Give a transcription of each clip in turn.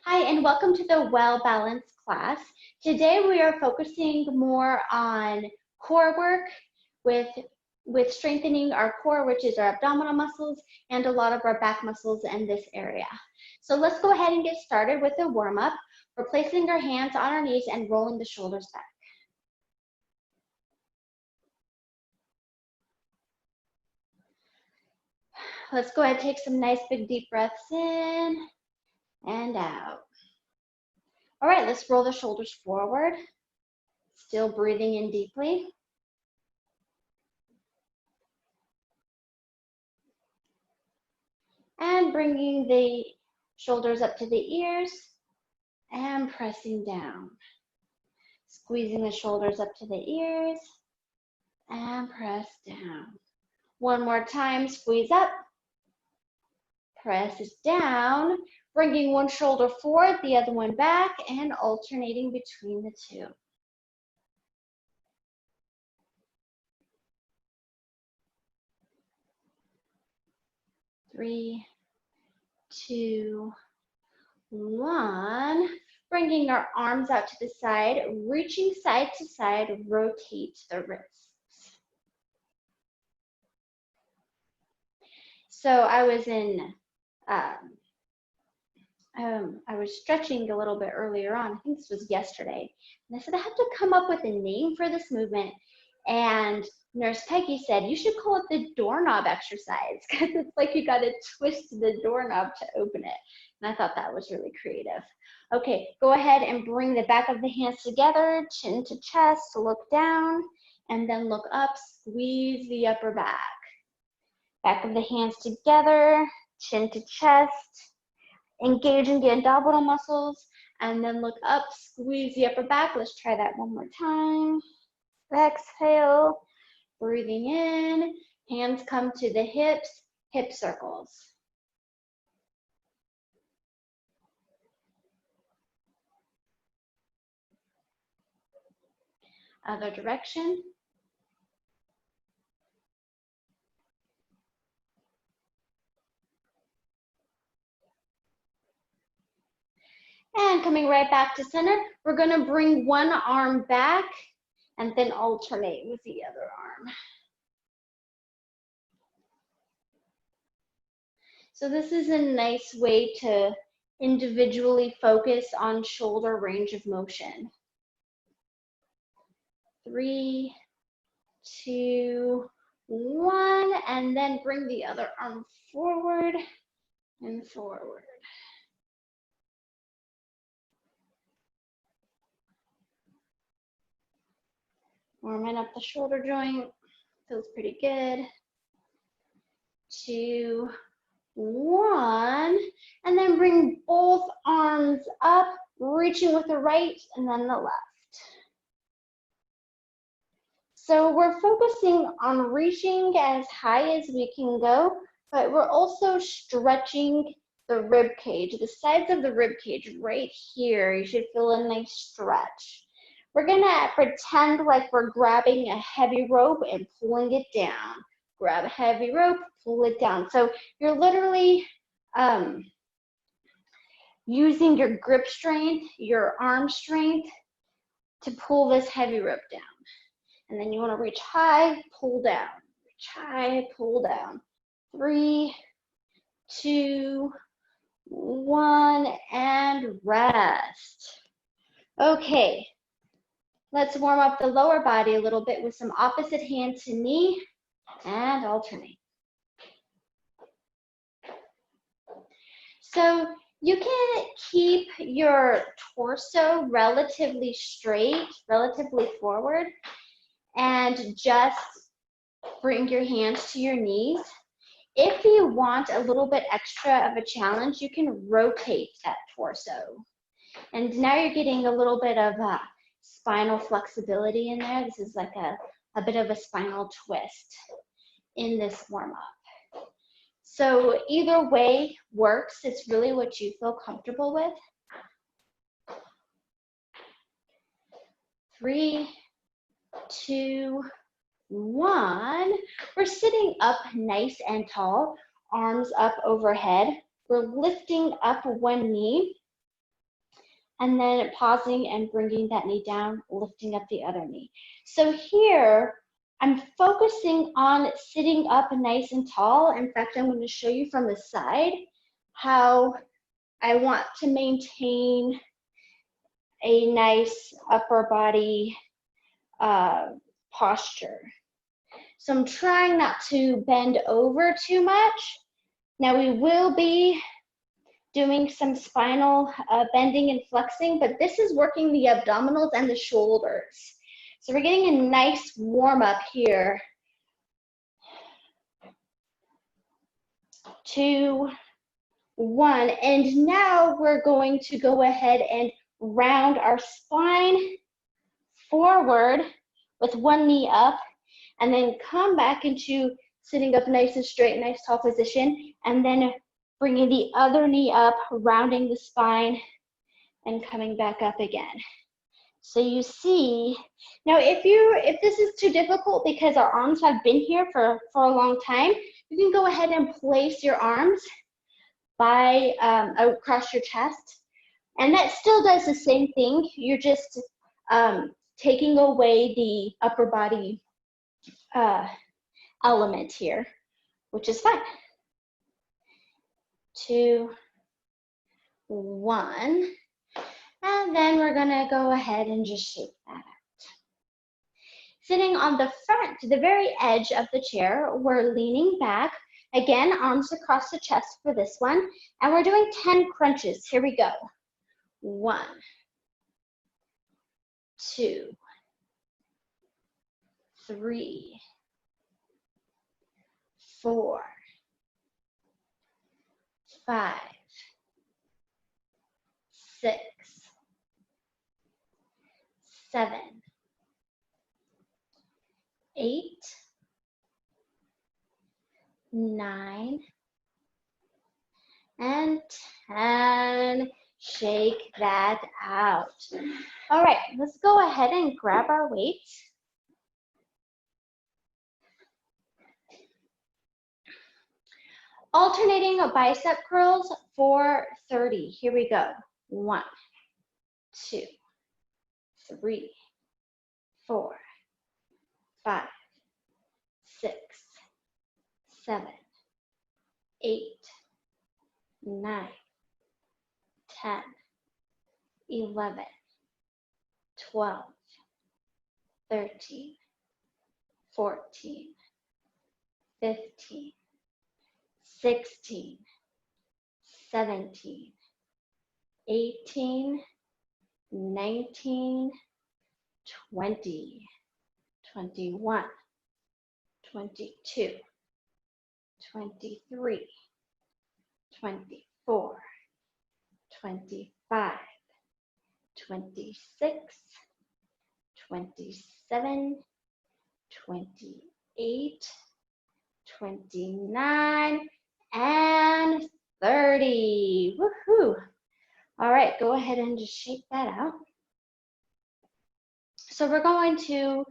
Hi, and welcome to the Well Balanced class. Today we are focusing more on core work with, strengthening our core, which is our abdominal muscles, and a lot of our back muscles in this area. So let's go ahead and get started with the warm-up. We're placing our hands on our knees and rolling the shoulders back. Let's go ahead and take some nice big deep breaths in and out. All right, let's roll the shoulders forward. Still breathing in deeply. And bringing the shoulders up to the ears and pressing down. Squeezing the shoulders up to the ears and press down. One more time, squeeze up, press down, bringing one shoulder forward, the other one back, and alternating between the two. Three, two, one. Bringing our arms out to the side, reaching side to side, rotate the wrists. So I was I was stretching a little bit earlier on. I think this was yesterday. And I said, I have to come up with a name for this movement. And Nurse Peggy said, you should call it the doorknob exercise because it's like you got to twist the doorknob to open it. And I thought that was really creative. Okay, go ahead and bring the back of the hands together, chin to chest, look down, and then look up, squeeze the upper back. Back of the hands together, chin to chest, engaging the abdominal muscles, and then look up, squeeze the upper back. Let's try that one more time. Exhale, breathing in, hands come to the hips, hip circles. Other direction. And coming right back to center, we're gonna bring one arm back and then alternate with the other arm. So this is a nice way to individually focus on shoulder range of motion. 3, 2, 1, and then bring the other arm forward and forward. Warming up the shoulder joint, feels pretty good. 2, 1, and then bring both arms up, reaching with the right and then the left. So we're focusing on reaching as high as we can go, but we're also stretching the rib cage, the sides of the rib cage right here. You should feel a nice stretch. We're gonna pretend like we're grabbing a heavy rope and pulling it down. Grab a heavy rope, pull it down. So you're literally using your grip strength, your arm strength to pull this heavy rope down. And then you want to reach high, pull down. Reach high, pull down. 3, 2, 1, and rest. Okay, let's warm up the lower body a little bit with some opposite hand to knee and alternate. So you can keep your torso relatively straight, relatively forward, and just bring your hands to your knees. If you want a little bit extra of a challenge, you can rotate that torso. And now you're getting a little bit of spinal flexibility in there. This is like a bit of a spinal twist in this warm-up. So either way works. It's really what you feel comfortable with. 3, 2, 1. We're sitting up nice and tall, arms up overhead. We're lifting up one knee and then pausing and bringing that knee down, lifting up the other knee. So here, I'm focusing on sitting up nice and tall. In fact, I'm going to show you from the side how I want to maintain a nice upper body posture. So I'm trying not to bend over too much. Now we will be doing some spinal bending and flexing, but this is working the abdominals and the shoulders. So we're getting a nice warm up here. 2, 1, and now we're going to go ahead and round our spine forward with one knee up, and then come back into sitting up nice and straight, nice tall position, and then bringing the other knee up, rounding the spine, and coming back up again. So you see, now if this is too difficult because our arms have been here for a long time, you can go ahead and place your arms by across your chest, and that still does the same thing. You're just taking away the upper body element here, which is fine. 2, 1, and then we're gonna go ahead and just shake that out. Sitting on the front, the very edge of the chair, we're leaning back. Again, arms across the chest for this one, and we're doing 10 crunches. Here we go. 1, 2, 3, 4, 5, 6, 7, 8, 9, and 10. Shake that out. All right, let's go ahead and grab our weights. Alternating bicep curls for 30. Here we go. 1, 2, 3, 4, 5, 6, 7, 8, 9, 10, 11, 12, 13, 14, 15, 16, 17, 18, 19, 20, 21, 22, 23, 24, 25, 26, 27, 28, 29, and 30. Woohoo! All right, go ahead and just shake that out. So we're going to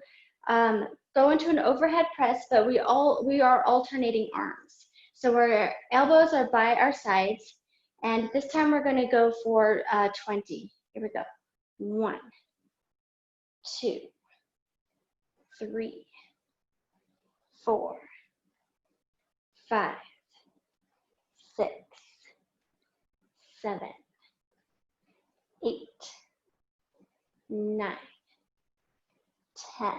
go into an overhead press, but we are alternating arms. So our elbows are by our sides, and this time we're going to go for 20. Here we go. 1, 2, 3, 4, 5, 6, 7, 8, 9, 10,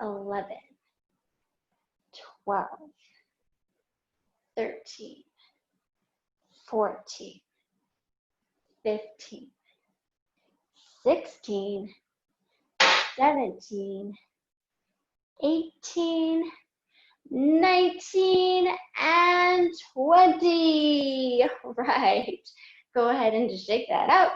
11, 12, 13, 14, 15, 16, 17, 18, 19, and 20. Right. Go ahead and just shake that out.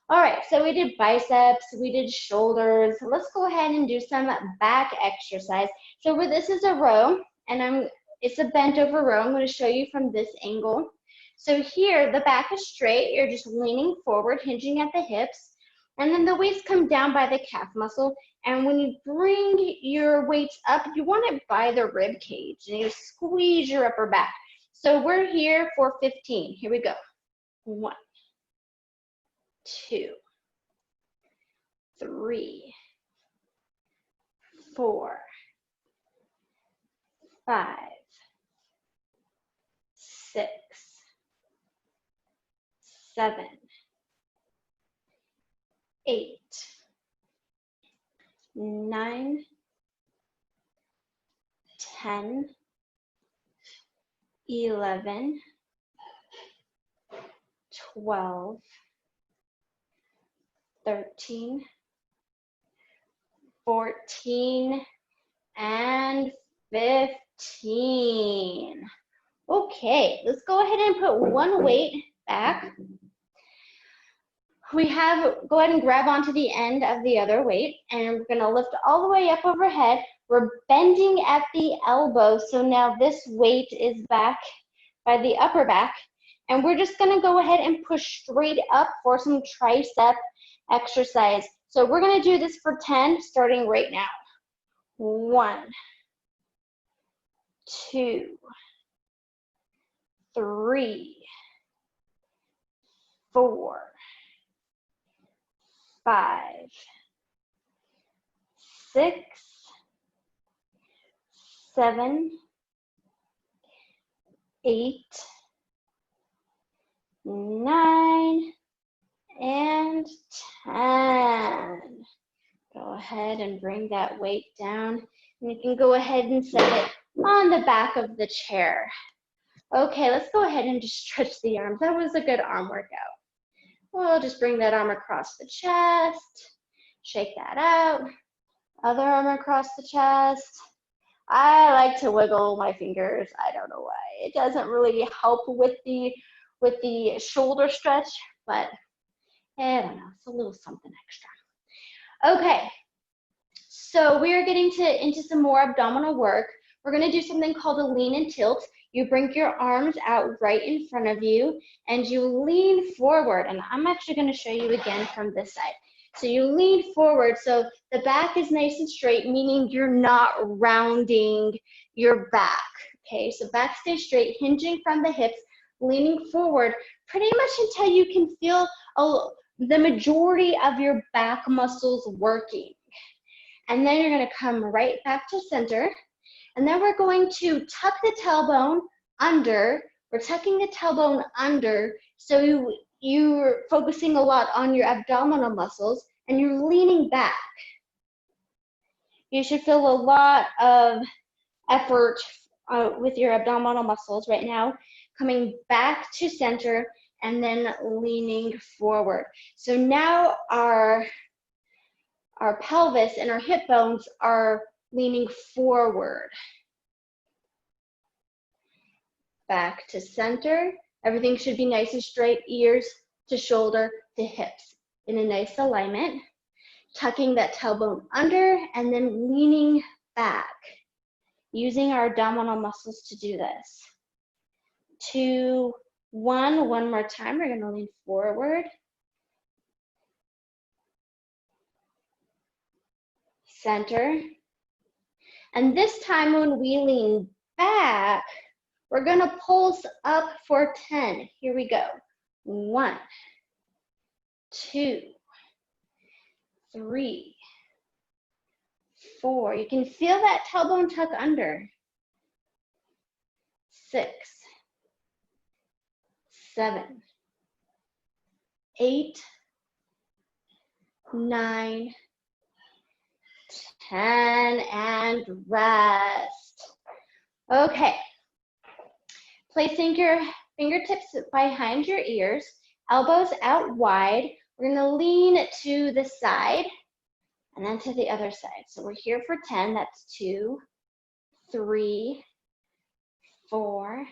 All right, so we did biceps, we did shoulders. Let's go ahead and do some back exercise. So where this is a row, and it's a bent over row. I'm going to show you from this angle. So here, the back is straight. You're just leaning forward, hinging at the hips. And then the weights come down by the calf muscle. And when you bring your weights up, you want it by the rib cage. And you squeeze your upper back. So we're here for 15. Here we go. 1, 2, 3, 4, 5, 6, 7, 8, 9, 10, 11, 12, 13, 14, and 15. Okay, let's go ahead and put one weight back. Go ahead and grab onto the end of the other weight, and we're gonna lift all the way up overhead. We're bending at the elbow, so now this weight is back by the upper back, and we're just gonna go ahead and push straight up for some tricep exercise. So we're gonna do this for 10, starting right now. 1, 2, 3, 4, 5, 6, 7, 8, 9, and 10. Go ahead and bring that weight down. And you can go ahead and set it on the back of the chair. Okay, let's go ahead and just stretch the arms. That was a good arm workout. We'll just bring that arm across the chest, shake that out. Other arm across the chest. I like to wiggle my fingers. I don't know why. It doesn't really help with the shoulder stretch, but I don't know, it's a little something extra. Okay, so we are getting into some more abdominal work. We're gonna do something called a lean and tilt. You bring your arms out right in front of you and you lean forward. And I'm actually gonna show you again from this side. So you lean forward, so the back is nice and straight, meaning you're not rounding your back, okay? So back stays straight, hinging from the hips, leaning forward, pretty much until you can feel the majority of your back muscles working. And then you're gonna come right back to center, and then we're going to tuck the tailbone under. We're tucking the tailbone under, so you're focusing a lot on your abdominal muscles and you're leaning back. You should feel a lot of effort with your abdominal muscles right now, coming back to center and then leaning forward. So now our pelvis and our hip bones are leaning forward. Back to center. Everything should be nice and straight, ears to shoulder to hips in a nice alignment. Tucking that tailbone under and then leaning back, using our abdominal muscles to do this. 2, 1, one more time. We're gonna lean forward. Center. And this time when we lean back, we're gonna pulse up for 10. Here we go. 1, 2, 3, 4. You can feel that tailbone tuck under. 6, 7, 8, 9, 10, and rest. Okay. Placing your fingertips behind your ears, elbows out wide. We're gonna lean to the side and then to the other side. So we're here for 10, that's 2, 3, 4,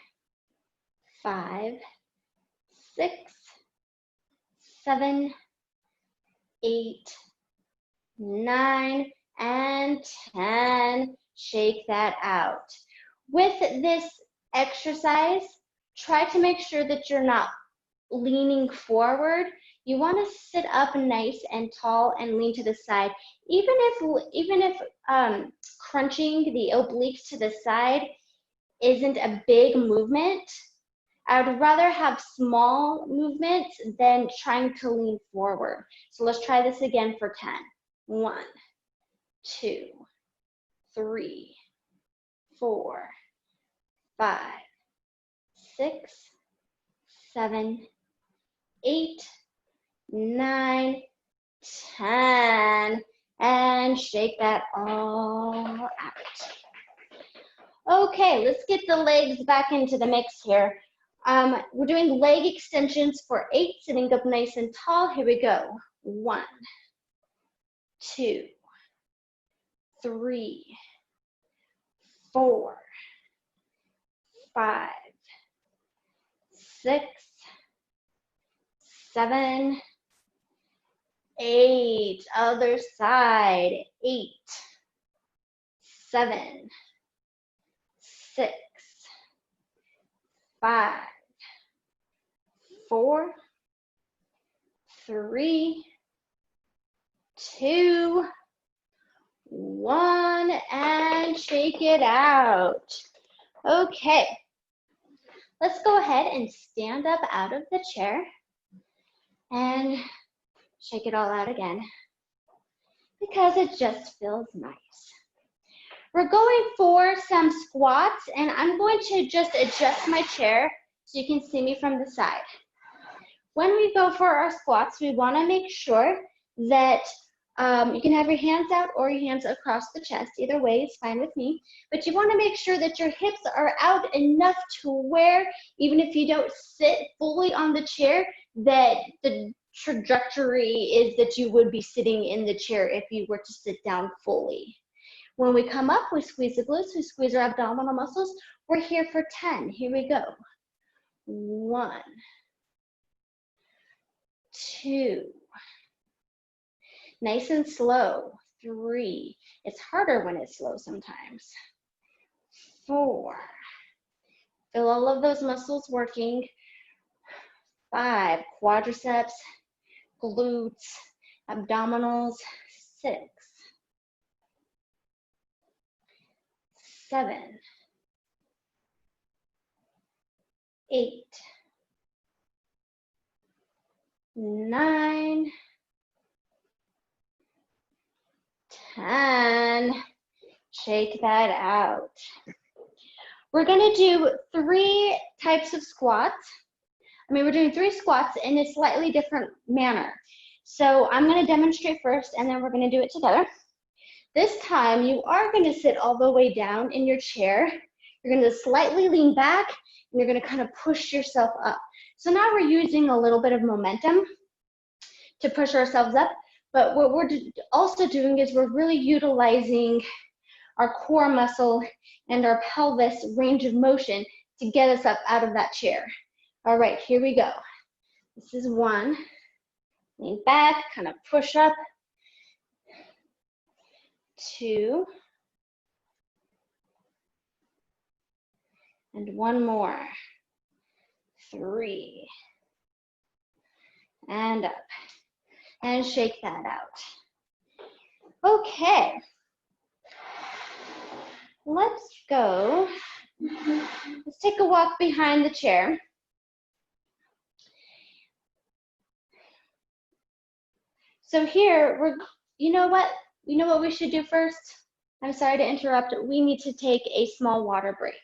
5, 6, 7, 8, 9, and 10. Shake that out. With this exercise, try to make sure that you're not leaning forward. You want to sit up nice and tall and lean to the side. Even if crunching the obliques to the side isn't a big movement, I would rather have small movements than trying to lean forward. So let's try this again for 10. 1, 2, 3, 4, 5, 6, 7, 8, 9, 10. And shake that all out. Okay, let's get the legs back into the mix here. We're doing leg extensions for 8, sitting up nice and tall. Here we go. 1, 2, 3, 4, 5, 6, 7, 8. Other side. 8, 7, 6, 5, 4, 3, 2, 1, and shake it out. Okay, let's go ahead and stand up out of the chair and shake it all out again because it just feels nice. We're going for some squats, and I'm going to just adjust my chair so you can see me from the side. When we go for our squats, we want to make sure that you can have your hands out or your hands across the chest. Either way is fine with me. But you want to make sure that your hips are out enough to where, even if you don't sit fully on the chair, that the trajectory is that you would be sitting in the chair if you were to sit down fully. When we come up, we squeeze the glutes, we squeeze our abdominal muscles. We're here for 10. Here we go. 1, 2. Nice and slow. 3. It's harder when it's slow sometimes. 4. Feel all of those muscles working. 5. Quadriceps, glutes, abdominals. 6. 7. 8. 9. 10. Shake that out. We're going to do 3 types of squats. We're doing 3 squats in a slightly different manner. So I'm going to demonstrate first, and then we're going to do it together. This time, you are going to sit all the way down in your chair. You're going to slightly lean back, and you're going to kind of push yourself up. So now we're using a little bit of momentum to push ourselves up. But what we're also doing is we're really utilizing our core muscle and our pelvis range of motion to get us up out of that chair. All right, here we go. This is 1. Lean back, kind of push up. 2. And 1 more. 3. And up. And shake that out. Okay. Let's go. Let's take a walk behind the chair. So here, you know what we should do first? I'm sorry to interrupt. We need to take a small water break.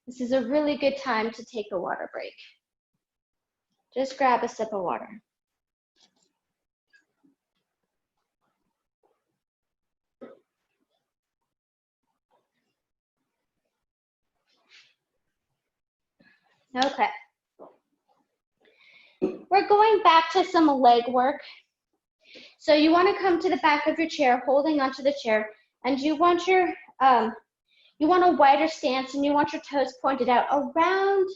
This is a really good time to take a water break. Just grab a sip of water. Okay. We're going back to some leg work. So you want to come to the back of your chair, holding onto the chair, and you want a wider stance, and you want your toes pointed out around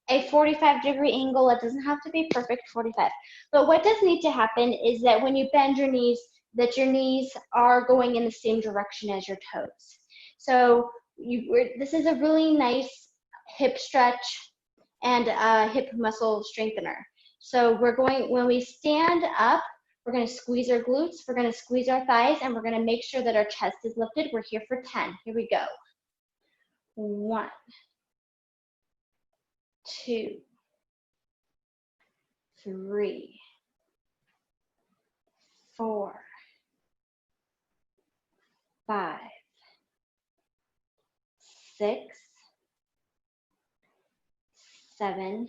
a 45-degree angle. It doesn't have to be perfect 45. But what does need to happen is that when you bend your knees, that your knees are going in the same direction as your toes. So this is a really nice hip stretch and hip muscle strengthener. So when we stand up, we're going to squeeze our glutes, we're going to squeeze our thighs, and we're going to make sure that our chest is lifted. We're here for 10. Here we go. 1, 2, 3, 4, 5, 6, 7,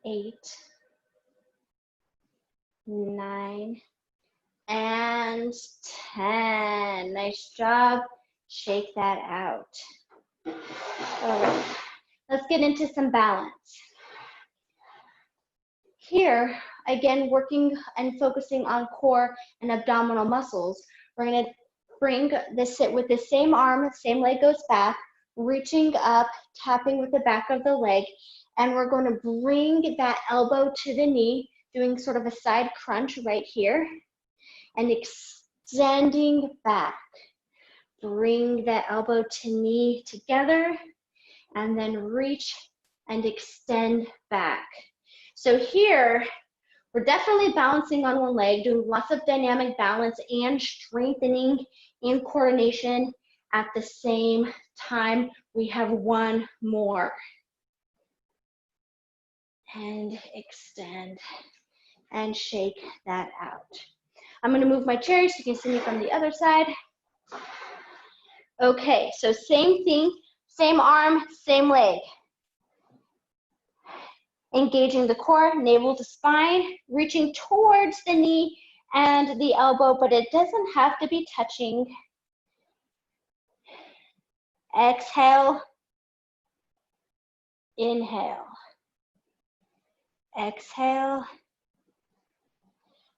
8, 9, and 10. Nice job. Shake that out. All right, let's get into some balance. Here, again, working and focusing on core and abdominal muscles. We're gonna bring this, sit with the same arm, same leg goes back, reaching up, tapping with the back of the leg, and we're going to bring that elbow to the knee, doing sort of a side crunch right here, and extending back. Bring that elbow to knee together, and then reach and extend back. So here, we're definitely balancing on one leg, doing lots of dynamic balance and strengthening and coordination at the same time. We have one more. And extend and shake that out. I'm gonna move my chair so you can see me from the other side. Okay, so same thing, same arm, same leg. Engaging the core, navel to spine, reaching towards the knee and the elbow, but it doesn't have to be touching. Exhale, inhale, exhale.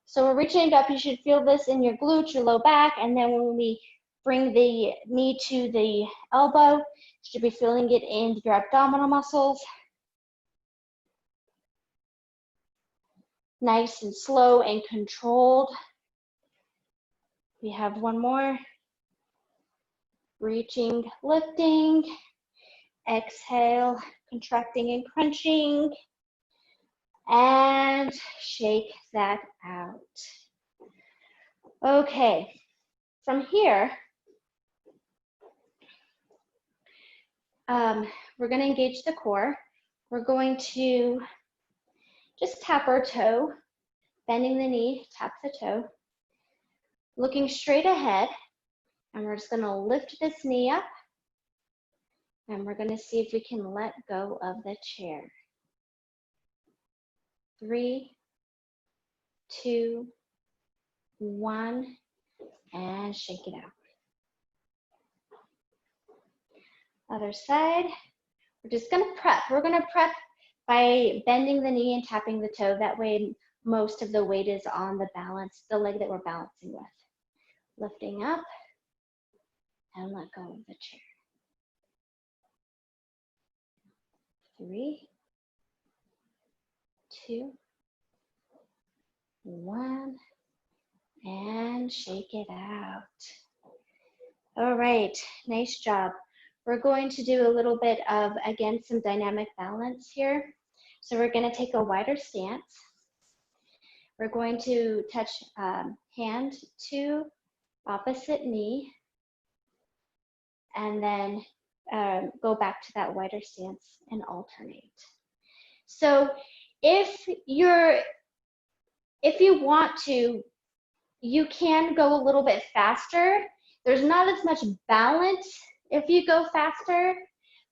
So we're reaching up, you should feel this in your glutes, your low back, and then when we bring the knee to the elbow, you should be feeling it in your abdominal muscles. Nice and slow and controlled. We have one more. Reaching, lifting, exhale, contracting and crunching, and shake that out. Okay, from here, we're going to engage the core. We're going to just tap our toe, bending the knee, tap the toe, looking straight ahead, and we're just going to lift this knee up, and we're going to see if we can let go of the chair. 3, 2, 1, and shake it out. Other side, we're just gonna prep. We're gonna prep by bending the knee and tapping the toe. That way, most of the weight is on the balance, the leg that we're balancing with. Lifting up and let go of the chair. 3, 2, 1, and shake it out. All right, nice job. We're going to do a little bit of, again, some dynamic balance here. So we're going to take a wider stance. We're going to touch hand to opposite knee, and then go back to that wider stance and alternate. So if you want to, you can go a little bit faster. There's not as much balance if you go faster,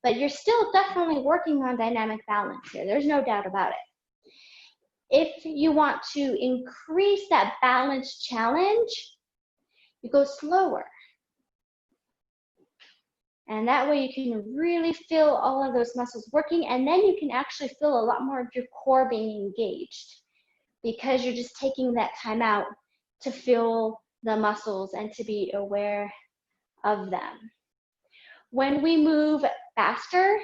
but you're still definitely working on dynamic balance here. There's no doubt about it. If you want to increase that balance challenge, you go slower. And that way you can really feel all of those muscles working, and then you can actually feel a lot more of your core being engaged because you're just taking that time out to feel the muscles and to be aware of them. When we move faster,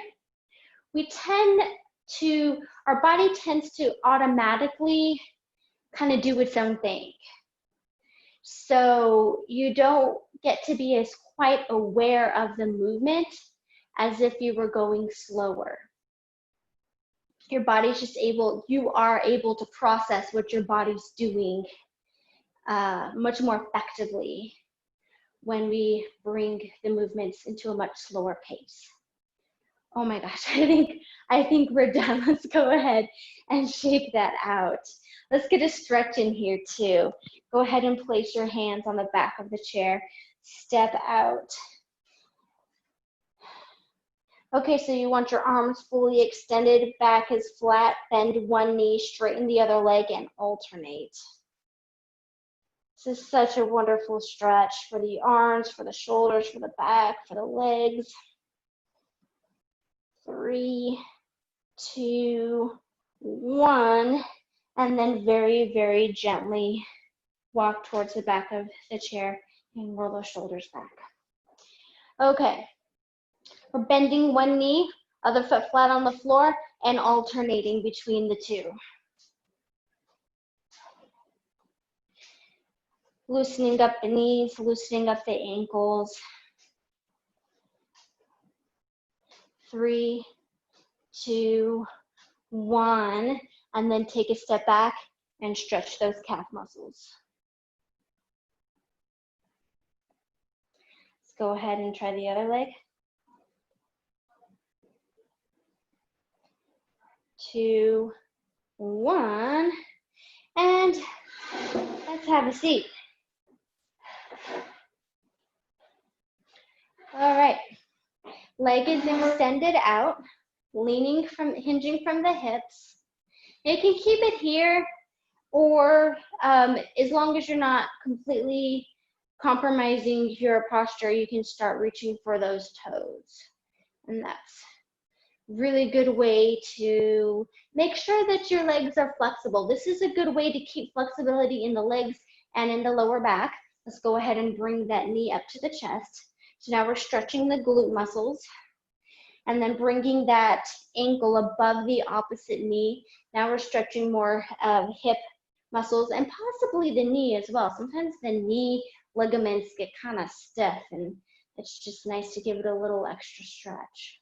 our body tends to automatically kind of do its own thing. So you don't get to be as quite aware of the movement as if you were going slower. Your body's just you are able to process what your body's doing much more effectively when we bring the movements into a much slower pace. Oh my gosh, I think we're done. Let's go ahead and shake that out. Let's get a stretch in here too. Go ahead and place your hands on the back of the chair. Step out. Okay, so you want your arms fully extended, back is flat, bend one knee, straighten the other leg, and alternate. This is such a wonderful stretch for the arms, for the shoulders, for the back, for the legs. 3, 2, 1, and then very, very gently walk towards the back of the chair and roll those shoulders back. Okay, we're bending one knee, other foot flat on the floor, and alternating between the two. Loosening up the knees, loosening up the ankles. 3, 2, 1, and then take a step back and stretch those calf muscles. Let's go ahead and try the other leg. 2, 1, and let's have a seat. All right, leg is extended out, hinging from the hips. You can keep it here, or as long as you're not completely compromising your posture, you can start reaching for those toes. And that's a really good way to make sure that your legs are flexible. This is a good way to keep flexibility in the legs and in the lower back. Let's go ahead and bring that knee up to the chest. So now we're stretching the glute muscles and then bringing that ankle above the opposite knee. Now we're stretching more hip muscles and possibly the knee as well. Sometimes the knee ligaments get kind of stiff, and it's just nice to give it a little extra stretch.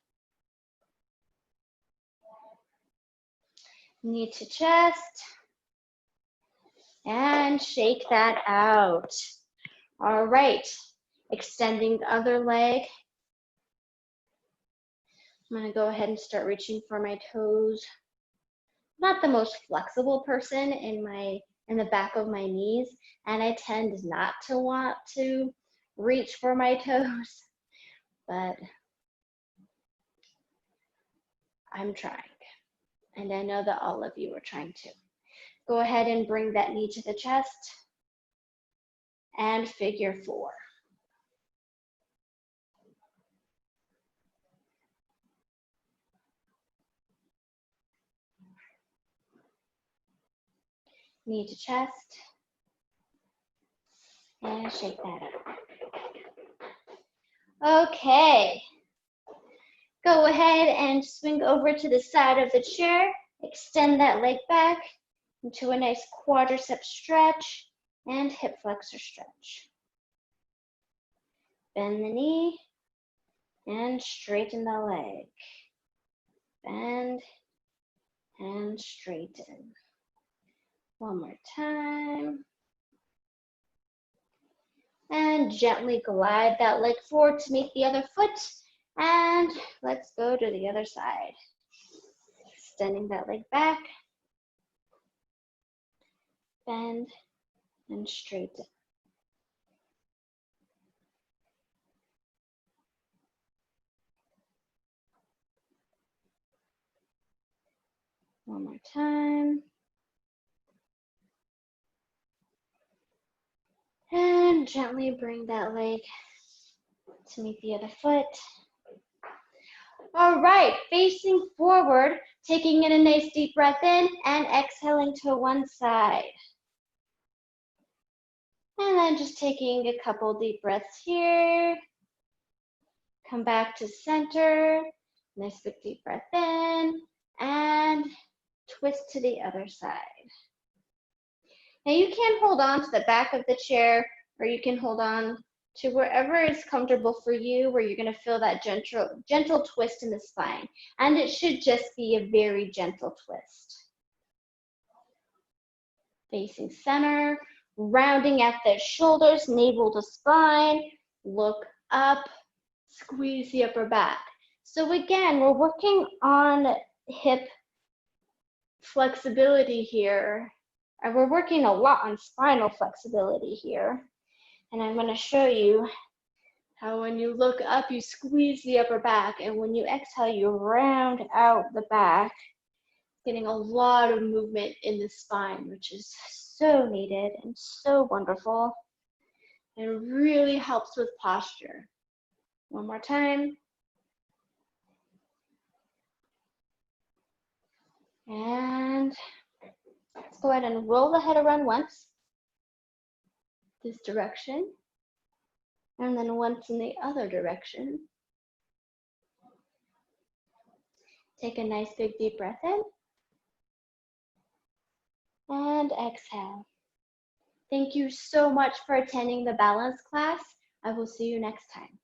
Knee to chest, and shake that out. All right, extending the other leg. I'm gonna go ahead and start reaching for my toes. Not the most flexible person in the back of my knees, and I tend not to want to reach for my toes, but I'm trying, and I know that all of you are trying to. Go ahead and bring that knee to the chest and figure 4. Knee to chest, and shake that out. Okay, go ahead and swing over to the side of the chair, extend that leg back into a nice quadricep stretch and hip flexor stretch. Bend the knee and straighten the leg. Bend and straighten. One more time. And gently glide that leg forward to meet the other foot. And let's go to the other side. Extending that leg back. Bend and straighten. One more time. And gently bring that leg to meet the other foot. All right, facing forward, taking in a nice deep breath in and exhaling to one side. And then just taking a couple deep breaths here. Come back to center. Nice big deep breath in and twist to the other side. Now you can hold on to the back of the chair, or you can hold on to wherever is comfortable for you, where you're going to feel that gentle twist in the spine. And it should just be a very gentle twist. Facing center, rounding at the shoulders, navel to spine, look up, squeeze the upper back. So again, we're working on hip flexibility here. We're working a lot on spinal flexibility here. And I'm going to show you how when you look up, you squeeze the upper back, and when you exhale, you round out the back, getting a lot of movement in the spine, which is so needed and so wonderful. And it really helps with posture. One more time. And let's go ahead and roll the head around once, this direction, and then once in the other direction. Take a nice big deep breath in, and exhale. Thank you so much for attending the balance class. I will see you next time.